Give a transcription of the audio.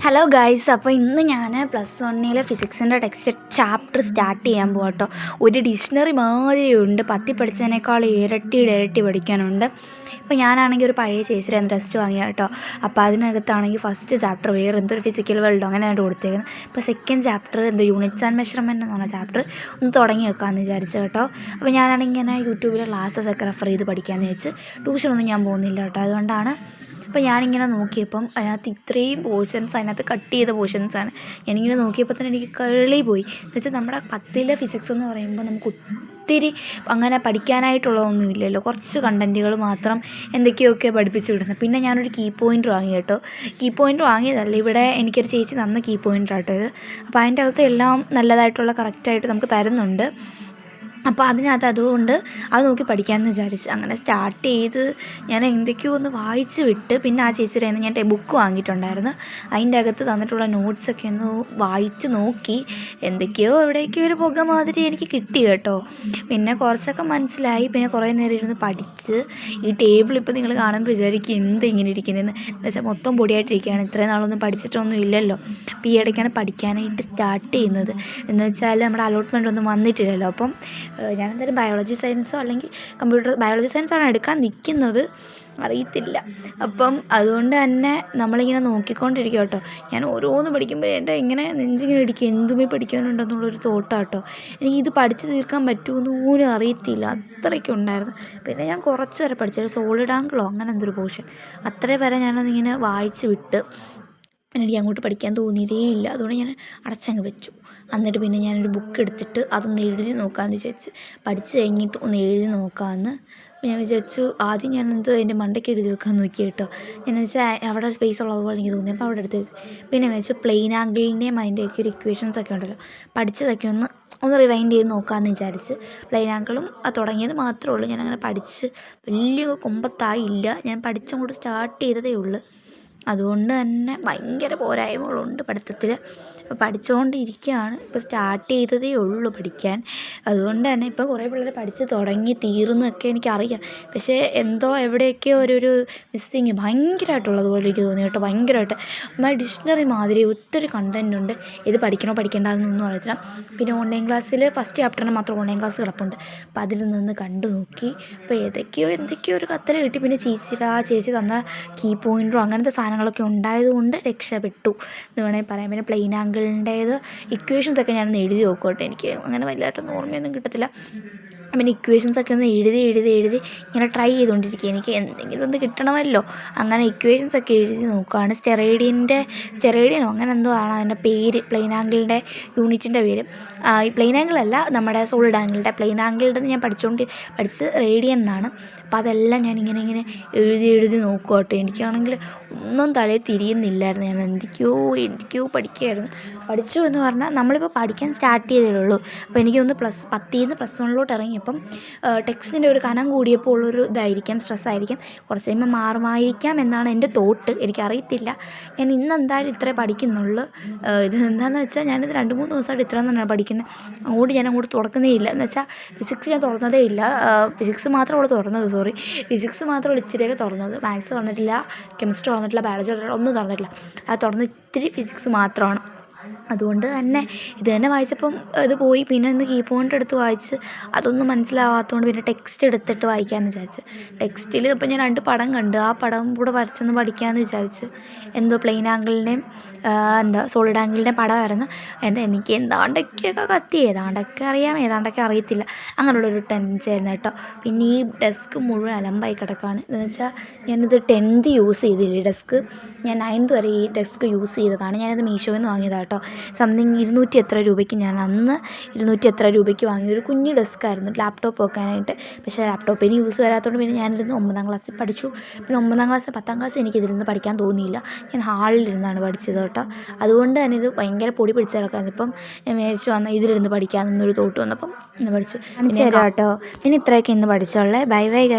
Hello guys, അപ്പോൾ ഇന്ന് ഞാൻ +1 ഫിസിക്സിൻ്റെ ടെക്സ്റ്റ് ചാപ്റ്റർ സ്റ്റാർട്ട് ചെയ്യാൻ പോകാം കേട്ടോ. ഒരു ഡിക്ഷണറി മാതിരിയുണ്ട്, പത്തി പഠിച്ചതിനേക്കാൾ ഇരട്ടി പഠിക്കാനുണ്ട്. ഇപ്പോൾ ഞാനാണെങ്കിൽ ഒരു പഴയ ചേച്ചിയുടെ ടെസ്റ്റ് വാങ്ങിയ കേട്ടോ. അപ്പോൾ അതിനകത്താണെങ്കിൽ ഫസ്റ്റ് ചാപ്റ്റർ വേറെ എന്തൊരു ഫിസിക്കൽ വേൾഡ് അങ്ങനെയായിട്ട് കൊടുത്തേക്കുന്നത്. ഇപ്പോൾ സെക്കൻഡ് ചാപ്റ്റർ എന്തോ യൂണിറ്റ്സ് ആൻഡ് മെഷർമെൻറ്റ് എന്ന് പറഞ്ഞ ചാപ്റ്റർ ഒന്ന് തുടങ്ങി വെക്കാമെന്ന് വിചാരിച്ചു കേട്ടോ. അപ്പോൾ ഞാനാണെങ്കിൽ ഇങ്ങനെ യൂട്യൂബിലെ ക്ലാസ്സസൊക്കെ റെഫർ ചെയ്ത് പഠിക്കാമെന്ന് വെച്ച് ട്യൂഷനൊന്നും ഞാൻ പോകുന്നില്ല കേട്ടോ. അതുകൊണ്ടാണ് അപ്പോൾ ഞാനിങ്ങനെ നോക്കിയപ്പം അതിനകത്ത് ഇത്രയും പോർഷൻസ് അതിനകത്ത് കട്ട് ചെയ്ത പോർഷൻസാണ്. ഞാനിങ്ങനെ നോക്കിയപ്പോൾ തന്നെ എനിക്ക് കളി പോയി. എന്ന് വെച്ചാൽ നമ്മുടെ 10ലെ ഫിസിക്സ് എന്ന് പറയുമ്പോൾ നമുക്ക് ഒത്തിരി അങ്ങനെ പഠിക്കാനായിട്ടുള്ളതൊന്നും ഇല്ലല്ലോ, കുറച്ച് കണ്ടൻറ്റുകൾ മാത്രം എന്തൊക്കെയൊക്കെ പഠിപ്പിച്ച് വിടുന്നത്. പിന്നെ ഞാനൊരു കീ പോയിൻ്റ് വാങ്ങി കേട്ടോ. കീ പോയിൻ്റ് വാങ്ങിയതല്ല, ഇവിടെ എനിക്കൊരു ചേച്ചി തന്ന കീ പോയിൻ്റ് ആട്ടോ ഇത്. അപ്പോൾ അതിൻ്റെ അകത്ത് എല്ലാം നല്ലതായിട്ടുള്ള കറക്റ്റായിട്ട് നമുക്ക് തരുന്നുണ്ട്. അപ്പോൾ അതുകൊണ്ട് അത് നോക്കി പഠിക്കാമെന്ന് വിചാരിച്ചു. അങ്ങനെ സ്റ്റാർട്ട് ചെയ്ത് ഞാൻ എന്തൊക്കെയോ ഒന്ന് വായിച്ച് വിട്ട്, പിന്നെ ആ ചേച്ചിയുടെ കയ്യിൽ നിന്ന് ഞാൻ ബുക്ക് വാങ്ങിയിട്ടുണ്ടായിരുന്നു. അതിൻ്റെ അകത്ത് തന്നിട്ടുള്ള നോട്ട്സൊക്കെ ഒന്ന് വായിച്ച് നോക്കി. എന്തൊക്കെയോ എവിടേക്കോ ഒരു പുക മാതിരി എനിക്ക് കിട്ടി കേട്ടോ. പിന്നെ കുറച്ചൊക്കെ മനസ്സിലായി. പിന്നെ കുറേ നേരം ഇരുന്ന് പഠിച്ച് ഈ ടേബിൾ ഇപ്പോൾ നിങ്ങൾ കാണുമ്പോൾ വിചാരിക്കും എന്ത് ഇങ്ങനെ ഇരിക്കുന്നതെന്ന്. എന്ന് വെച്ചാൽ മൊത്തം പൊടിയായിട്ടിരിക്കുകയാണ്. ഇത്രയും നാളൊന്നും പഠിച്ചിട്ടൊന്നും ഇല്ലല്ലോ. അപ്പോൾ ഈ ഇടയ്ക്കാണ് പഠിക്കാനായിട്ട് സ്റ്റാർട്ട് ചെയ്യുന്നത്. എന്ന് വെച്ചാൽ നമ്മുടെ അലോട്ട്മെൻ്റ് ഒന്നും വന്നിട്ടില്ലല്ലോ. അപ്പം ഞാനെന്തായാലും ബയോളജി സയൻസോ അല്ലെങ്കിൽ ബയോളജി സയൻസാണ് എടുക്കാൻ നിൽക്കുന്നത്, അറിയത്തില്ല. അപ്പം അതുകൊണ്ട് തന്നെ നമ്മളിങ്ങനെ നോക്കിക്കൊണ്ടിരിക്കും കേട്ടോ. ഞാൻ ഓരോന്ന് പഠിക്കുമ്പോൾ എൻ്റെ ഇങ്ങനെ നെഞ്ചിങ്ങനെ ഇടിക്കും, എന്തുമേ പഠിക്കാനുണ്ടെന്നുള്ളൊരു തോട്ടാട്ടോ. എനിക്ക് ഇത് പഠിച്ച് തീർക്കാൻ പറ്റുമെന്ന് പോലും അറിയത്തില്ല, അത്രയ്ക്കും ഉണ്ടായിരുന്നു. പിന്നെ ഞാൻ കുറച്ച് വരെ പഠിച്ചത് സോളിഡ് ആംഗിളോ അങ്ങനെ എന്തൊരു പോർഷൻ, അത്രയും വരെ ഞാനതിങ്ങനെ വായിച്ച് വിട്ട്. പിന്നെ എനിക്ക് അങ്ങോട്ട് പഠിക്കാൻ തോന്നിയതേ ഇല്ല. അതുകൊണ്ട് ഞാൻ അടച്ചങ്ങ് വെച്ചു. എന്നിട്ട് പിന്നെ ഞാനൊരു ബുക്ക് എടുത്തിട്ട് അതൊന്ന് എഴുതി നോക്കാമെന്ന് വിചാരിച്ച്. പഠിച്ച് കഴിഞ്ഞിട്ട് ഒന്ന് എഴുതി നോക്കാമെന്ന് ഞാൻ വിചാരിച്ചു. ആദ്യം ഞാനെന്തോ എൻ്റെ മണ്ടയ്ക്ക് എഴുതി വെക്കാൻ നോക്കി കേട്ടോ. എന്ന് വെച്ചാൽ അവിടെ സ്പേസ് ഉള്ളതുപോലെ എനിക്ക് തോന്നി. അപ്പോൾ അവിടെ എടുത്ത് എഴുതി. പിന്നെ വെച്ച് പ്ലെയിൻ ആംഗിളിൻ്റെയും അതിൻ്റെയൊക്കെ ഒരു ഇക്വേഷൻസൊക്കെ ഉണ്ടല്ലോ, പഠിച്ചതൊക്കെ ഒന്ന് റിവൈൻഡ് ചെയ്ത് നോക്കാമെന്ന് വിചാരിച്ച്. പ്ലെയിൻ ആംഗിളും തുടങ്ങിയത് മാത്രമേ ഉള്ളൂ. ഞാനങ്ങനെ പഠിച്ച് വലിയ കൊമ്പത്തായില്ല. ഞാൻ പഠിച്ചങ്ങോട്ട് സ്റ്റാർട്ട് ചെയ്തതേ ഉള്ളൂ. അതുകൊണ്ട് തന്നെ ഭയങ്കര പോരായ്മകളുണ്ട് പഠിത്തത്തിൽ. പഠിച്ചുകൊണ്ടിരിക്കുകയാണ്, ഇപ്പോൾ സ്റ്റാർട്ട് ചെയ്തതേ ഉള്ളൂ പഠിക്കാൻ. അതുകൊണ്ട് തന്നെ ഇപ്പോൾ കുറേ പിള്ളേർ പഠിച്ച് തുടങ്ങി തീർന്നൊക്കെ എനിക്കറിയാം. പക്ഷേ എന്തോ എവിടെയൊക്കെയോ ഒരു മിസ്സിങ് ഭയങ്കരമായിട്ടുള്ളതുപോലെ എനിക്ക് തോന്നി കേട്ടോ. ഭയങ്കരമായിട്ട് നമ്മുടെ ഡിക്ഷണറി മാതിരി ഒത്തിരി കണ്ടൻ്റ് ഉണ്ട്. ഇത് പഠിക്കണോ പഠിക്കേണ്ടതെന്നൊന്നും അറിയത്തില്ല. പിന്നെ ഓൺലൈൻ ക്ലാസ്സിൽ ഫസ്റ്റ് ചാപ്റ്ററിന് മാത്രം ഓൺലൈൻ ക്ലാസ് കിടപ്പുണ്ട്. അപ്പോൾ അതിൽ നിന്ന് കണ്ടു നോക്കി. അപ്പോൾ എന്തൊക്കെയോ ഒരു കത്തര കിട്ടി. പിന്നെ ചേച്ചി തന്ന കീ പോയിൻ്ററോ അങ്ങനത്തെ സാധനങ്ങളൊക്കെ ഉണ്ടായതുകൊണ്ട് രക്ഷപ്പെട്ടു എന്ന് വേണമെങ്കിൽ പറയാം. പിന്നെ പ്ലെയിൻ ആംഗിളിൻ്റേത് ഇക്വേഷൻസൊക്കെ ഞാനൊന്ന് എഴുതി നോക്കും കേട്ടോ. എനിക്ക് അങ്ങനെ വലുതായിട്ടൊന്നും ഓർമ്മയൊന്നും കിട്ടത്തില്ല. പിന്നെ ഇക്വേഷൻസൊക്കെ ഒന്ന് എഴുതി ഇങ്ങനെ ട്രൈ ചെയ്തുകൊണ്ടിരിക്കുക. എനിക്ക് എന്തെങ്കിലും ഒന്ന് കിട്ടണമല്ലോ. അങ്ങനെ ഇക്വേഷൻസൊക്കെ എഴുതി നോക്കുകയാണ്. സ്റ്റെറേഡിയനോ അങ്ങനെ എന്തോ ആണ് അതിൻ്റെ പേര്, പ്ലെയിൻ ആംഗിളിൻ്റെ യൂണിറ്റിൻ്റെ പേര്. ഈ പ്ലെയിൻ ആംഗിളല്ല, നമ്മുടെ സോളിഡ് ആംഗിളിൻ്റെ. പ്ലെയിൻ ആംഗിളിൻ്റെ ഞാൻ പഠിച്ച് റേഡിയൻ എന്നാണ്. അപ്പോൾ അതെല്ലാം ഞാൻ ഇങ്ങനെ എഴുതി നോക്കുക കേട്ടോ. എനിക്കാണെങ്കിൽ ഒന്നും തലയിൽ തിരിയുന്നില്ലായിരുന്നു. ഞാൻ എന്തൊക്കെയോ പഠിച്ചു എന്ന് പറഞ്ഞാൽ നമ്മളിപ്പോൾ പഠിക്കാൻ സ്റ്റാർട്ട് ചെയ്തേ ഉള്ളൂ. അപ്പോൾ എനിക്കൊന്ന് +10 +1 ഇറങ്ങിയപ്പം ടെക്സ്റ്റിൻ്റെ ഒരു കനം കൂടിയപ്പോൾ ഉള്ളൊരു ഇതായിരിക്കാം, സ്ട്രെസ്സായിരിക്കാം. കുറച്ച് കഴിയുമ്പോൾ മാറുമായിരിക്കാം എന്നാണ് എൻ്റെ തോട്ട്. എനിക്കറിയത്തില്ല. ഞാൻ ഇന്നെന്തായാലും ഇത്രേ പഠിക്കുന്നുള്ളൂ. ഇത് എന്താണെന്ന് വെച്ചാൽ ഞാനിത് 2-3 ദിവസമായിട്ട് ഇത്ര തന്നെയാണ് പഠിക്കുന്നത്. അങ്ങോട്ട് തുറക്കുന്നേ ഇല്ല. എന്ന് വെച്ചാൽ ഫിസിക്സ് ഞാൻ തുറന്നതേ ഇല്ല. ഫിസിക്സ് മാത്രമേ തുറന്നത് ഫിസിക്സ് മാത്രമേ ഇച്ചിരിയൊക്കെ തുറന്നത്. മാത്സ് തുറന്നിട്ടില്ല, കെമിസ്ട്രി തുറന്നിട്ടില്ല, ബയോളജി ഒന്നും തുറന്നിട്ടില്ല. അത് തുറന്ന് ഇത്തിരി ഫിസിക്സ് മാത്രമാണ്. അതുകൊണ്ട് തന്നെ ഇത് തന്നെ വായിച്ചപ്പം ഇത് പോയി. പിന്നെ ഒന്ന് കീ പോയിൻ്റ് എടുത്ത് വായിച്ച് അതൊന്നും മനസ്സിലാവാത്തതുകൊണ്ട് പിന്നെ ടെക്സ്റ്റ് എടുത്തിട്ട് വായിക്കാമെന്ന് വിചാരിച്ച്. ടെക്സ്റ്റിൽ ഇപ്പം ഞാൻ 2 പടം കണ്ട്, ആ പടം കൂടെ വരച്ചൊന്ന് പഠിക്കാമെന്ന് വിചാരിച്ച്. എന്തോ പ്ലെയിൻ ആംഗിളിൻ്റെയും സോളിഡ് ആംഗിളിൻ്റെയും പടമായിരുന്നു. എനിക്ക് ഏതാണ്ടൊക്കെ കത്തി, ഏതാണ്ടൊക്കെ അറിയാം, ഏതാണ്ടൊക്കെ അറിയത്തില്ല, അങ്ങനെയുള്ളൊരു ടെൻഡൻസി ആയിരുന്നു കേട്ടോ. പിന്നെ ഈ ഡെസ്ക് മുഴുവൻ അലമ്പായി കിടക്കുകയാണ്. എന്ന് വെച്ചാൽ ഞാനിത് 10th യൂസ് ചെയ്തില്ല ഈ ഡെസ്ക്. ഞാൻ 9th വരെ ഈ ഡെസ്ക് യൂസ് ചെയ്തതാണ്. ഞാനിത് മീഷോയിൽ നിന്ന് വാങ്ങിയതാണ് കേട്ടോ. സംതിങ് 200 എത്ര രൂപയ്ക്ക്, ഞാൻ അന്ന് 200 എത്ര രൂപയ്ക്ക് വാങ്ങിയ ഒരു കുഞ്ഞ് ഡെസ്ക്കായിരുന്നു ലാപ്ടോപ്പ് വെക്കാനായിട്ട്. പക്ഷേ ലാപ്ടോപ്പിന് യൂസ് വരാത്തതുകൊണ്ട് പിന്നെ ഞാനിരുന്ന് 9ാം ക്ലാസ്സിൽ പഠിച്ചു. പിന്നെ 9ാം ക്ലാസ് 10ാം ക്ലാസ് എനിക്കിതിരുന്ന് പഠിക്കാൻ തോന്നിയില്ല. ഞാൻ ഹാളിലിരുന്നാണ് പഠിച്ചത് കേട്ടോ. അതുകൊണ്ട് തന്നെ ഇത് ഭയങ്കര പൊടി പിടിച്ച് കിടക്കായിരുന്നു. ഇപ്പം ഞാൻ മേടിച്ച് വന്ന ഇതിലിരുന്ന് പഠിക്കാമെന്നൊരു തോട്ട് വന്നപ്പം ഇന്ന് പഠിച്ചു. പിന്നെ കേട്ടോ, പിന്നെ ഇത്രയൊക്കെ ഇന്ന് പഠിച്ചോളേ. Bye guys.